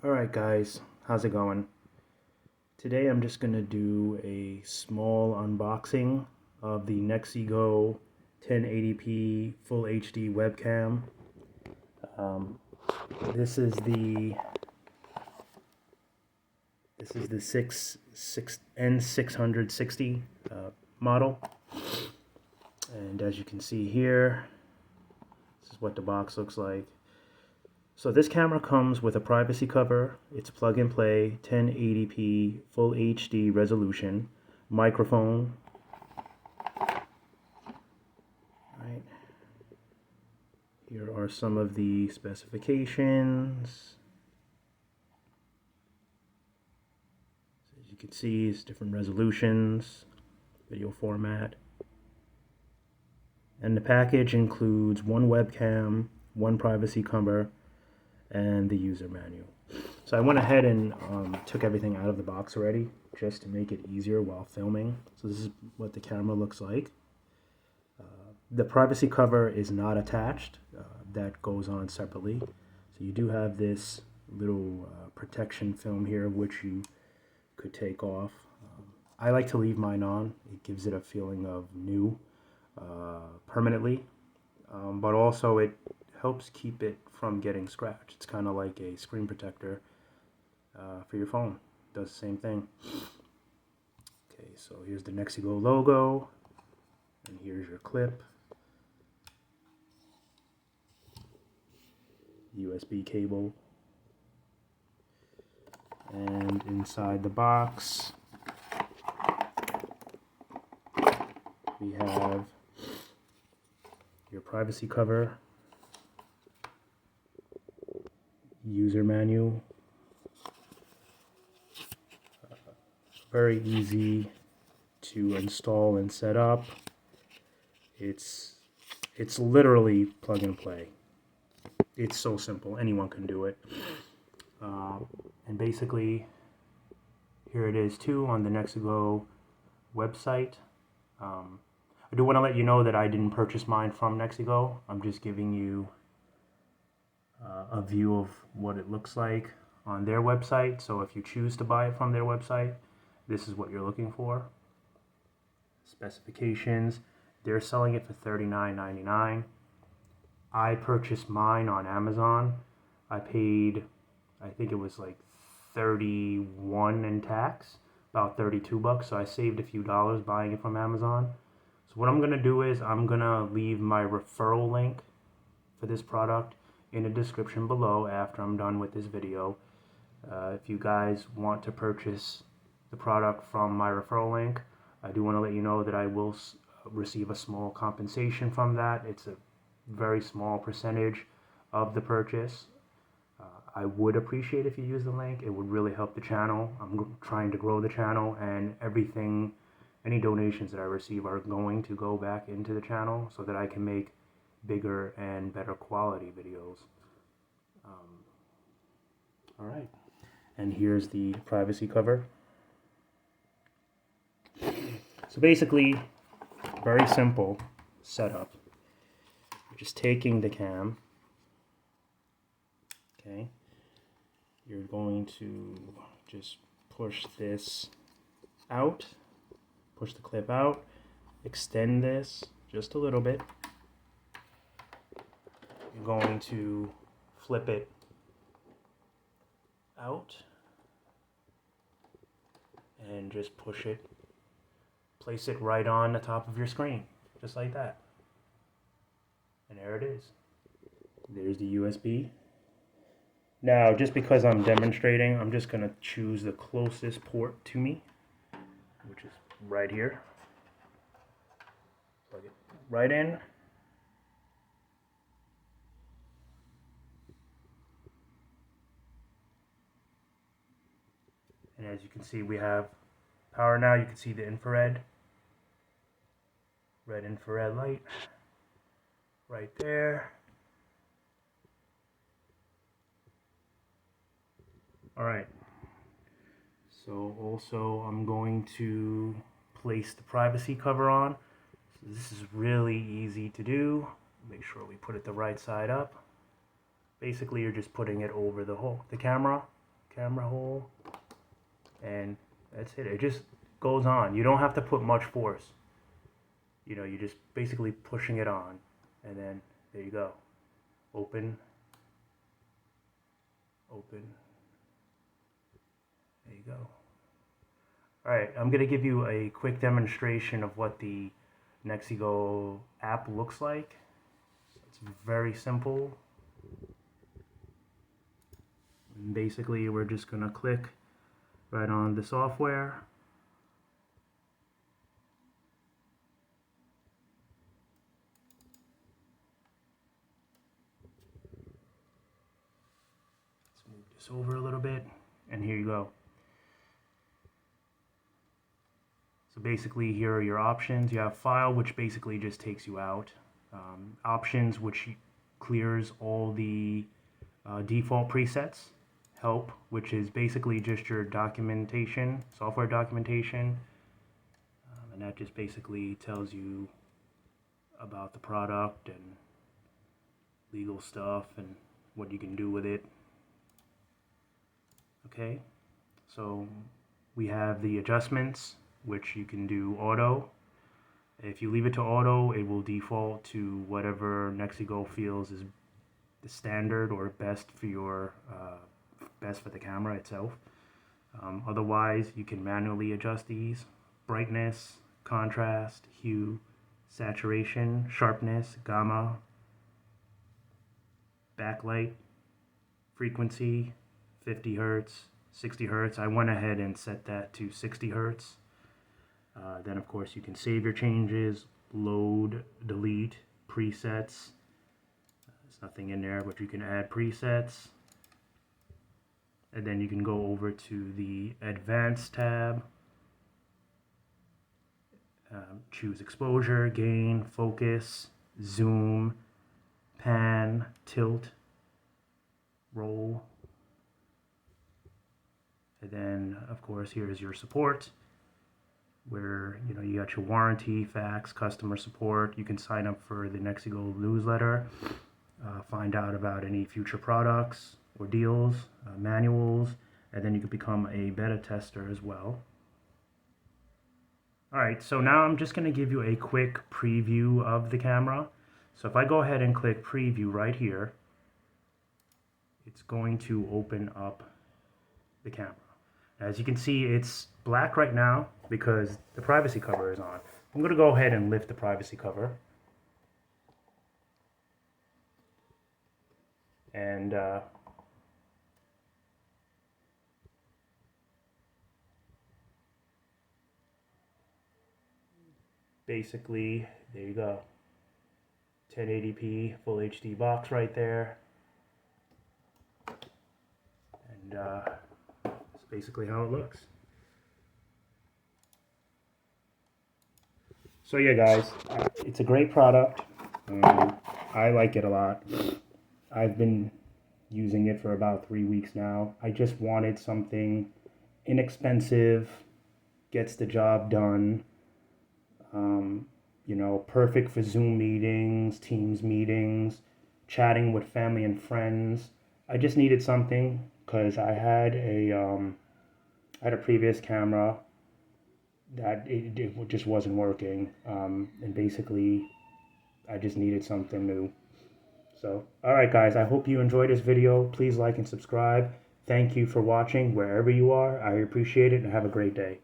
Alright guys, how's it going? Today I'm just going to do a small unboxing of the NexiGo 1080p Full HD webcam. Um, this is the N660 model, and as you can see here, this is what the box looks like. So this camera comes with a privacy cover. It's plug and play, 1080p, full HD resolution, microphone. Right. Here are some of the specifications. So as you can see, it's different resolutions, video format. And the package includes one webcam, one privacy cover, and the user manual. So I went ahead and took everything out of the box already just to make it easier while filming. So this is what the camera looks like. The privacy cover is not attached. That goes on separately. So you do have this little protection film here which you could take off. I like to leave mine on. It gives it a feeling of new permanently, but also it helps keep it from getting scratched. It's kind of like a screen protector for your phone. It does the same thing. Okay, so here's the NexiGo logo, and here's your clip, USB cable, and inside the box we have your privacy cover, user manual. Very easy to install and set up. It's literally plug and play. It's so simple. Anyone can do it. And basically, here it is too on the NexiGo website. I do want to let you know that I didn't purchase mine from NexiGo. I'm just giving you a view of what it looks like on their website. So if you choose to buy it from their website, this is what you're looking for. Specifications. They're selling it for $39.99. I purchased mine on Amazon. I paid, I think it was like $31 in tax, about $32. So I saved a few dollars buying it from Amazon. So what I'm going to do is I'm going to leave my referral link for this product in the description below after I'm done with this video. If you guys want to purchase the product from my referral link, I do want to let you know that I will receive a small compensation from that. It's a very small percentage of the purchase. I would appreciate if you use the link. It would really help the channel. I'm trying to grow the channel, and everything, any donations that I receive are going to go back into the channel so that I can make bigger and better quality videos. All right, and here's the privacy cover. So basically, very simple setup. You're just taking the cam, okay? You're going to just push this out, push the clip out, extend this just a little bit. You're going to flip it out and just push it, place it right on the top of your screen, just like that. And there it is. There's the USB. Now, just because I'm demonstrating, I'm just going to choose the closest port to me, which is right here. Plug it right in. And as you can see, we have power now. You can see the infrared, red infrared light right there. All right. So also I'm going to place the privacy cover on. So this is really easy to do. Make sure we put it the right side up. Basically, you're just putting it over the camera, camera hole, and that's it. It just goes on. You don't have to put much force. You know, you're just basically pushing it on, and then there you go. Open, open. There you go. Alright, I'm going to give you a quick demonstration of what the NexiGo app looks like. It's very simple. And basically, we're just going to click right on the software. Let's move this over a little bit, and here you go. So basically, here are your options. You have File, which basically just takes you out. Options, which clears all the default presets. Help, which is basically just your documentation, software documentation. And that just basically tells you about the product and legal stuff and what you can do with it. Okay, so we have the adjustments, which you can do auto. If you leave it to auto, it will default to whatever NexiGo feels is the standard or best for your best for the camera itself. Otherwise, you can manually adjust these: brightness, contrast, hue, saturation, sharpness, gamma, backlight, frequency, 50 hertz, 60 hertz. I went ahead and set that to 60 hertz. Then of course you can save your changes, load, delete, presets. There's nothing in there, but you can add presets. And then you can go over to the Advanced tab, choose exposure, gain, focus, zoom, pan, tilt, roll. And then of course here's your support, where you got your warranty, fax, customer support. You can sign up for the NexiGo newsletter, find out about any future products or deals, manuals, and then you can become a beta tester as well. Alright, so now I'm just going to give you a quick preview of the camera. So if I go ahead and click preview right here, it's going to open up the camera. As you can see, it's black right now because the privacy cover is on. I'm going to go ahead and lift the privacy cover. And basically, there you go. 1080p full HD box right there. And that's basically how it looks. So yeah, guys, it's a great product. I like it a lot. I've been using it for about 3 weeks now. I just wanted something inexpensive, gets the job done, perfect for Zoom meetings, Teams meetings, chatting with family and friends. I just needed something because I had a previous camera that it just wasn't working, and basically I just needed something new. So, alright guys, I hope you enjoyed this video. Please like and subscribe. Thank you for watching wherever you are. I appreciate it, and have a great day.